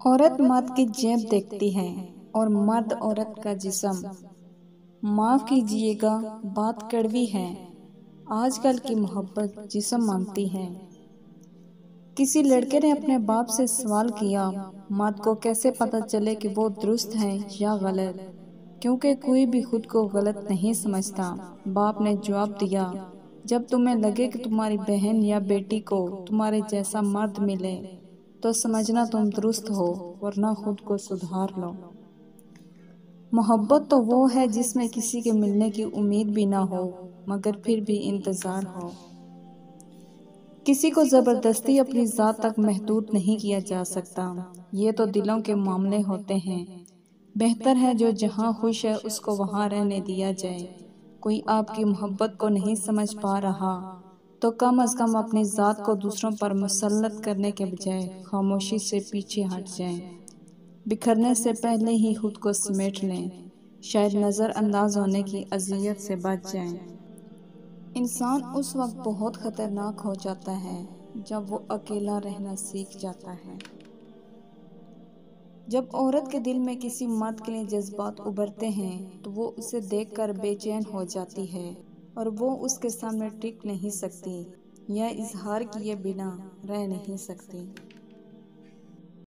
عورت مرد کی جیب دیکھتی ہے اور مرد عورت کا جسم۔ معاف کیجیے گا بات کڑوی ہے، آج کل کی محبت جسم مانگتی ہے۔ کسی لڑکے نے اپنے باپ سے سوال کیا، مرد کو کیسے پتہ چلے کہ وہ درست ہے یا غلط، کیونکہ کوئی بھی خود کو غلط نہیں سمجھتا۔ باپ نے جواب دیا، جب تمہیں لگے کہ تمہاری بہن یا بیٹی کو تمہارے جیسا مرد ملے تو سمجھنا تم درست ہو، ورنہ خود کو سدھار لو۔ محبت تو وہ ہے جس میں کسی کے ملنے کی امید بھی نہ ہو مگر پھر بھی انتظار ہو۔ کسی کو زبردستی اپنی ذات تک محدود نہیں کیا جا سکتا، یہ تو دلوں کے معاملے ہوتے ہیں۔ بہتر ہے جو جہاں خوش ہے اس کو وہاں رہنے دیا جائے۔ کوئی آپ کی محبت کو نہیں سمجھ پا رہا تو کم از کم اپنی ذات کو دوسروں پر مسلط کرنے کے بجائے خاموشی سے پیچھے ہٹ جائیں۔ بکھرنے سے پہلے ہی خود کو سمیٹ لیں، شاید نظر انداز ہونے کی اذیت سے بچ جائیں۔ انسان اس وقت بہت خطرناک ہو جاتا ہے جب وہ اکیلا رہنا سیکھ جاتا ہے۔ جب عورت کے دل میں کسی مرد کے لیے جذبات ابھرتے ہیں تو وہ اسے دیکھ کر بے چین ہو جاتی ہے اور وہ اس کے سامنے ٹک نہیں سکتی یا اظہار کیے بنا رہ نہیں سکتی۔